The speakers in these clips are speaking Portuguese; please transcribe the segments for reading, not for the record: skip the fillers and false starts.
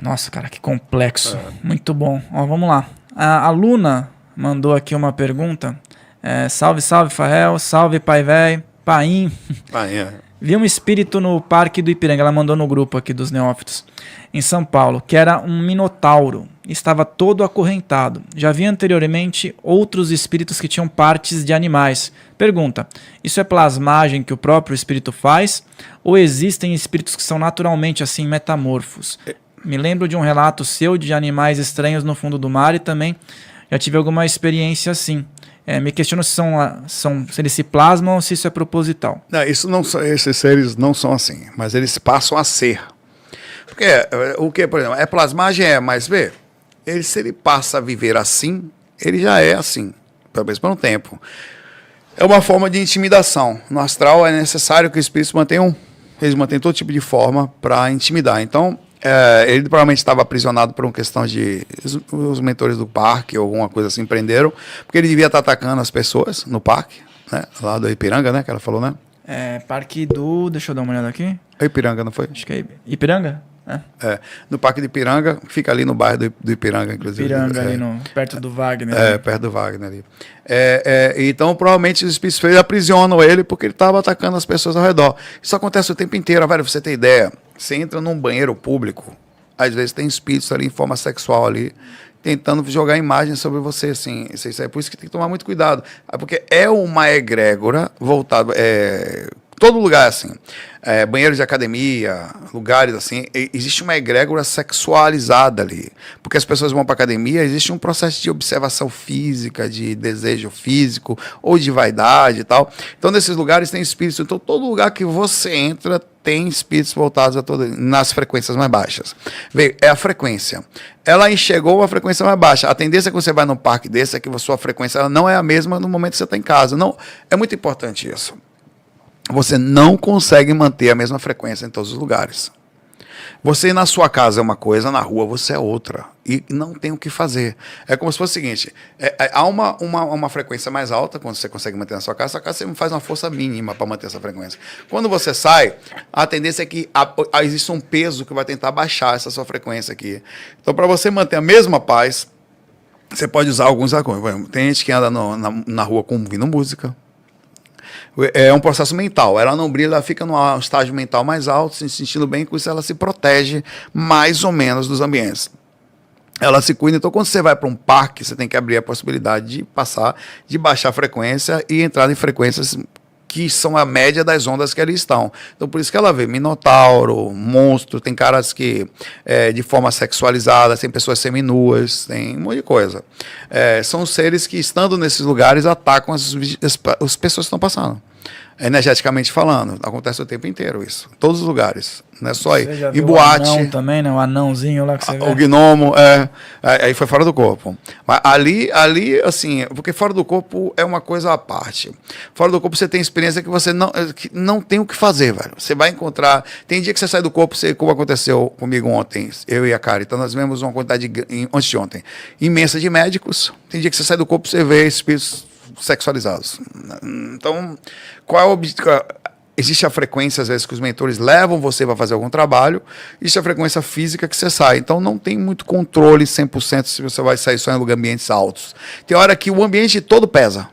Nossa, cara, que complexo. Muito bom. Ó, vamos lá. A Luna mandou aqui uma pergunta. Salve, salve, Farrell. Salve, pai velho. Paim. Vi um espírito no Parque do Ipiranga. Ela mandou no grupo aqui dos neófitos. Em São Paulo, que era um minotauro. Estava todo acorrentado. Já vi anteriormente outros espíritos que tinham partes de animais. Pergunta, isso é plasmagem que o próprio espírito faz? Ou existem espíritos que são naturalmente assim metamorfos? Me lembro de um relato seu de animais estranhos no fundo do mar e também já tive alguma experiência assim. Me questiono se eles se plasmam ou se isso é proposital. Não, esses seres não são assim, mas eles passam a ser. Porque o que, por exemplo, plasmagem mas vê, se ele passa a viver assim, ele já é assim, pelo menos por um tempo. É uma forma de intimidação. No astral é necessário que os espíritos eles mantêm todo tipo de forma para intimidar. Então, ele provavelmente estava aprisionado por uma questão de os mentores do parque ou alguma coisa assim prenderam, porque ele devia estar atacando as pessoas no parque, né? Lá do Ipiranga, né? Que ela falou, né? Parque do... Deixa eu dar uma olhada aqui. É Ipiranga, não foi? Acho que é Ipiranga? No Parque de Ipiranga, fica ali no bairro do Ipiranga, inclusive. Ipiranga, ali perto do Wagner. Perto do Wagner ali. Então, provavelmente, os espíritos feios aprisionam ele porque ele estava atacando as pessoas ao redor. Isso acontece o tempo inteiro, velho, pra você ter ideia. Você entra num banheiro público, às vezes tem espíritos ali em forma sexual ali, tentando jogar imagens sobre você, assim. Isso é por isso que tem que tomar muito cuidado. Porque é uma egrégora voltada... todo lugar é assim. Banheiros de academia, lugares assim, existe uma egrégora sexualizada ali. Porque as pessoas vão para academia, existe um processo de observação física, de desejo físico, ou de vaidade e tal. Então, nesses lugares tem espíritos. Então, todo lugar que você entra tem espíritos voltados nas frequências mais baixas. Vê, é a frequência. Ela enxergou uma frequência mais baixa. A tendência que você vai num parque desse é que a sua frequência ela não é a mesma no momento que você está em casa. Não, é muito importante isso. Você não consegue manter a mesma frequência em todos os lugares. Você na sua casa é uma coisa, na rua você é outra. E não tem o que fazer. É como se fosse o seguinte, há uma frequência mais alta, quando você consegue manter na sua casa você faz uma força mínima para manter essa frequência. Quando você sai, a tendência é que existe um peso que vai tentar baixar essa sua frequência aqui. Então, para você manter a mesma paz, você pode usar alguns argumentos. Tem gente que anda na rua ouvindo música. É um processo mental. Ela não brilha, ela fica num estágio mental mais alto, se sentindo bem, com isso ela se protege mais ou menos dos ambientes. Ela se cuida. Então, quando você vai para um parque, você tem que abrir a possibilidade de baixar a frequência e entrar em frequências que são a média das ondas que ali estão. Então, por isso que ela vê minotauro, monstro, tem caras que, de forma sexualizada, tem pessoas seminuas, tem um monte de coisa. São seres que, estando nesses lugares, atacam as pessoas que estão passando. Energeticamente falando, acontece o tempo inteiro isso. Todos os lugares. Não é só aí. Você já em viu boate. O anão também, né? O anãozinho lá que você vê. O gnomo, aí foi fora do corpo. Mas ali, assim, porque fora do corpo é uma coisa à parte. Fora do corpo você tem experiência que você não tem o que fazer, velho. Você vai encontrar. Tem dia que você sai do corpo, como aconteceu comigo ontem, eu e a Kari. Então nós vemos uma quantidade, antes de ontem, imensa de médicos. Tem dia que você sai do corpo, você vê espíritos sexualizados. Então, qual é o objetivo? Existe a frequência, às vezes, que os mentores levam você para fazer algum trabalho, existe a frequência física que você sai. Então, não tem muito controle 100% se você vai sair só em ambientes altos. Tem hora que o ambiente todo pesa.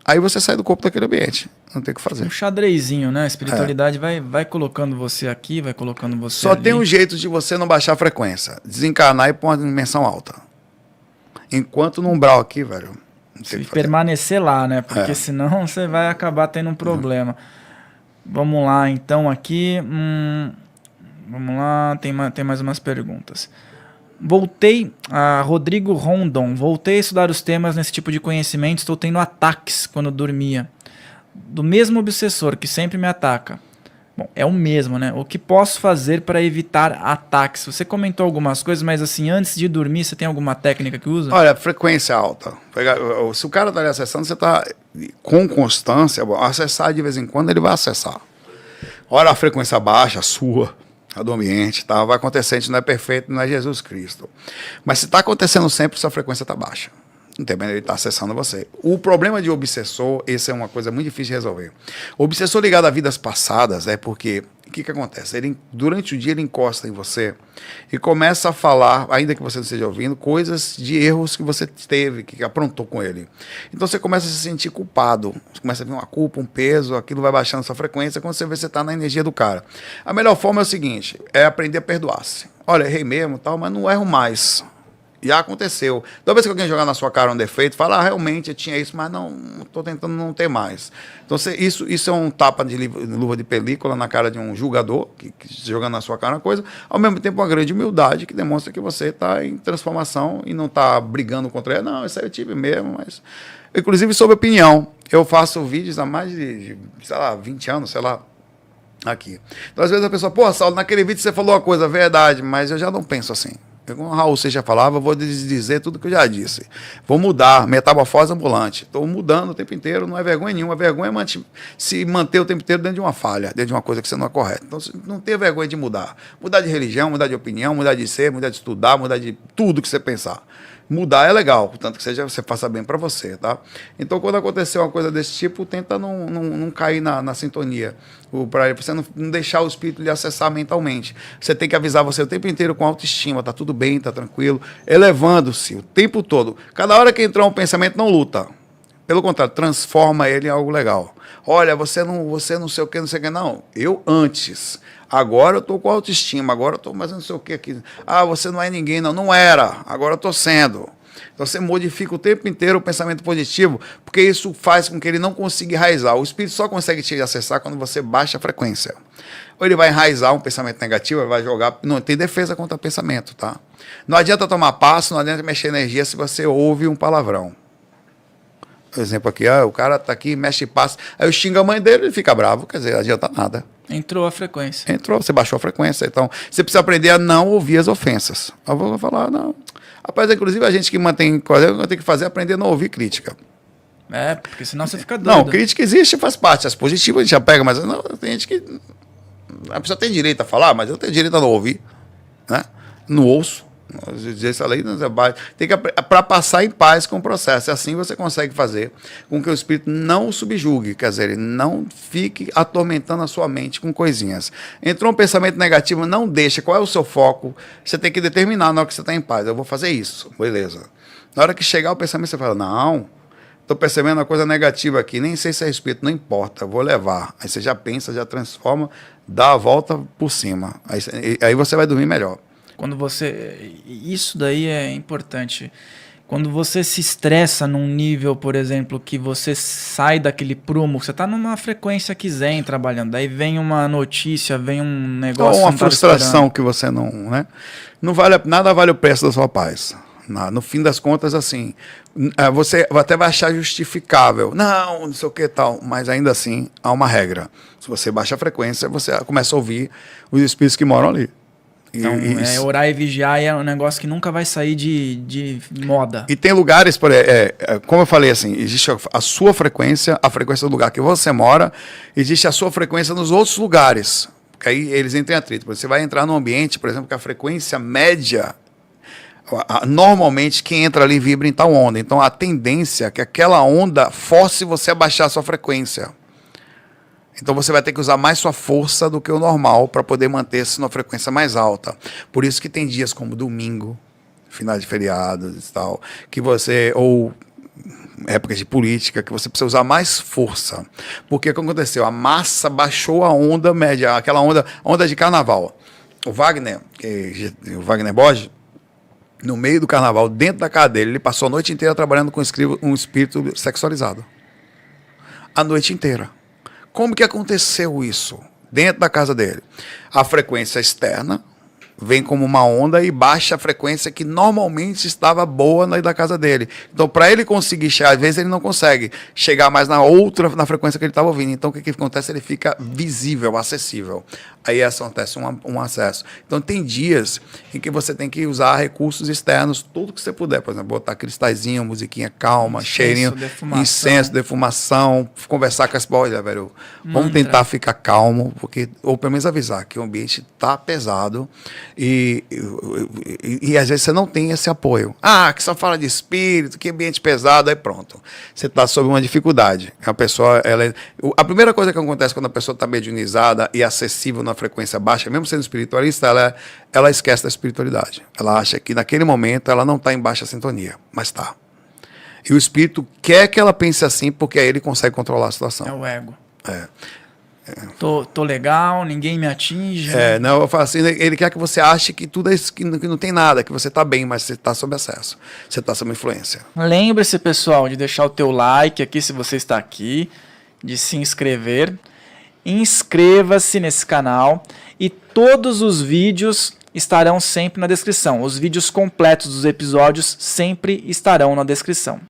Aí você sai do corpo daquele ambiente. Não tem o que fazer. Um xadrezinho, né? A espiritualidade vai colocando você aqui, vai colocando você só ali. Tem um jeito de você não baixar a frequência. Desencarnar e pôr uma dimensão alta. Enquanto no umbral aqui, velho... Se permanecer lá, né? Porque senão você vai acabar tendo um problema. Vamos lá, então, aqui. Vamos lá, tem mais umas perguntas. Voltei a Rodrigo Rondon. Voltei a estudar os temas nesse tipo de conhecimento. Estou tendo ataques quando dormia. Do mesmo obsessor que sempre me ataca. Bom, é o mesmo, né? O que posso fazer para evitar ataques? Você comentou algumas coisas, mas assim, antes de dormir, você tem alguma técnica que usa? Olha, frequência alta. Se o cara está ali acessando, você está com constância, acessar de vez em quando, ele vai acessar. Olha a frequência baixa, a sua, a do ambiente, tá? Vai acontecer, a gente não é perfeito, não é Jesus Cristo. Mas se está acontecendo sempre, sua frequência está baixa. Não tem maneira, ele está acessando você. O problema de obsessor, essa é uma coisa muito difícil de resolver. O obsessor ligado a vidas passadas é porque que acontece? Durante o dia ele encosta em você e começa a falar, ainda que você não esteja ouvindo, coisas de erros que você teve, que aprontou com ele. Então você começa a se sentir culpado, começa a vir uma culpa, um peso, aquilo vai baixando a sua frequência, quando você vê você está na energia do cara. A melhor forma é o seguinte, é aprender a perdoar-se. Olha, errei mesmo, tal, mas não erro mais. Já aconteceu. Toda vez que alguém jogar na sua cara um defeito, fala, realmente eu tinha isso, mas não, estou tentando não ter mais. Então, isso é um tapa de luva de película na cara de um julgador, que jogando na sua cara uma coisa, ao mesmo tempo uma grande humildade, que demonstra que você está em transformação e não está brigando contra ele. Não, isso aí eu tive mesmo, mas... Inclusive, sobre opinião, eu faço vídeos há mais de, sei lá, 20 anos, sei lá, aqui. Então, às vezes a pessoa, pô, Saulo, naquele vídeo você falou uma coisa, verdade, mas eu já não penso assim. Como o Raul já falava, eu vou dizer tudo que eu já disse. Vou mudar, metamorfose ambulante. Estou mudando o tempo inteiro, não é vergonha nenhuma. A vergonha é se manter o tempo inteiro dentro de uma falha, dentro de uma coisa que você não é correta. Então, não ter vergonha de mudar. Mudar de religião, mudar de opinião, mudar de ser, mudar de estudar, mudar de tudo que você pensar. Mudar é legal, portanto que você faça bem para você, tá? Então, quando aconteceu uma coisa desse tipo, tenta não cair na sintonia, para você não deixar o espírito lhe acessar mentalmente. Você tem que avisar você o tempo inteiro com autoestima, tá tudo bem, tá tranquilo, elevando-se o tempo todo. Cada hora que entrar um pensamento, não luta. Pelo contrário, transforma ele em algo legal. Olha, você não sei o que, não sei o que. Não, eu antes. Agora eu estou com autoestima, agora eu estou mais não sei o que aqui. Ah, você não é ninguém, não. Não era, agora eu estou sendo. Então você modifica o tempo inteiro o pensamento positivo, porque isso faz com que ele não consiga enraizar. O espírito só consegue te acessar quando você baixa a frequência. Ou ele vai enraizar um pensamento negativo, ele vai jogar... Não tem defesa contra o pensamento, tá? Não adianta tomar passo, não adianta mexer energia se você ouve um palavrão. Por exemplo aqui, o cara tá aqui, mexe e passa, aí eu xingo a mãe dele, ele fica bravo, quer dizer, não adianta nada. Entrou a frequência. Entrou, você baixou a frequência, então você precisa aprender a não ouvir as ofensas. Eu vou falar, não. Rapaz, inclusive a gente que mantém coisa, tem que fazer é aprender a não ouvir crítica. É, porque senão você fica doido. Não, crítica existe, faz parte, as positivas a gente já pega, mas não, tem gente que... A pessoa tem direito a falar, mas eu tenho direito a não ouvir, né? Não ouço. Essa lei tem que para passar em paz com o processo. Assim você consegue fazer com que o espírito não o subjugue, quer dizer, ele não fique atormentando a sua mente com coisinhas. Entrou um pensamento negativo, não deixa. Qual é o seu foco? Você tem que determinar na hora que você está em paz. Eu vou fazer isso, beleza. Na hora que chegar o pensamento, você fala, não, estou percebendo uma coisa negativa aqui, nem sei se é espírito, não importa, eu vou levar. Aí você já pensa, já transforma, dá a volta por cima. Aí você vai dormir melhor. Quando você... Isso daí é importante. Quando você se estressa num nível, por exemplo, que você sai daquele prumo, você está numa frequência que zen trabalhando, daí vem uma notícia, vem um negócio... Ou uma frustração que você não... Né? Não vale, nada vale o preço da sua paz. No fim das contas, assim, você até vai achar justificável. Não sei o que tal, mas ainda assim há uma regra. Se você baixa a frequência, você começa a ouvir os espíritos que moram ali. Então, orar e vigiar é um negócio que nunca vai sair de moda. E tem lugares, como eu falei, assim, existe a sua frequência, a frequência do lugar que você mora, existe a sua frequência nos outros lugares, porque aí eles entram em atrito. Você vai entrar num ambiente, por exemplo, que a frequência média, normalmente quem entra ali vibra em tal onda. Então a tendência é que aquela onda force você a baixar a sua frequência. Então você vai ter que usar mais sua força do que o normal para poder manter-se numa frequência mais alta. Por isso que tem dias como domingo, finais de feriados e tal, que você, ou épocas de política, que você precisa usar mais força. Porque o que aconteceu? A massa baixou a onda média, aquela onda de carnaval. O Wagner Borges, no meio do carnaval, dentro da casa dele, ele passou a noite inteira trabalhando com um espírito sexualizado. A noite inteira. Como que aconteceu isso? Dentro da casa dele. A frequência externa vem como uma onda e baixa a frequência que normalmente estava boa da casa dele. Então, para ele conseguir chegar, às vezes ele não consegue chegar mais na frequência que ele estava ouvindo. Então, o que acontece? Ele fica visível, acessível. Aí acontece um acesso. Então, tem dias em que você tem que usar recursos externos, tudo que você puder. Por exemplo, botar cristalzinho, musiquinha calma, cheirinho, incenso, defumação, conversar com as olha, velho, vamos tentar ficar calmo, ou pelo menos avisar que o ambiente está pesado. E às vezes você não tem esse apoio. Ah, que só fala de espírito, que ambiente pesado, aí pronto. Você está sob uma dificuldade. A pessoa, a primeira coisa que acontece quando a pessoa está mediunizada e acessível na frequência baixa, mesmo sendo espiritualista, ela esquece da espiritualidade. Ela acha que naquele momento ela não está em baixa sintonia, mas está. E o espírito quer que ela pense assim, porque aí ele consegue controlar a situação. É o ego. Tô legal, ninguém me atinge. Não, eu falo assim, ele quer que você ache que tudo é isso, que não tem nada, que você está bem, mas você está sob acesso, você está sob influência. Lembre-se, pessoal, de deixar o teu like aqui se você está aqui, de se inscrever. Inscreva-se nesse canal e todos os vídeos estarão sempre na descrição. Os vídeos completos dos episódios sempre estarão na descrição.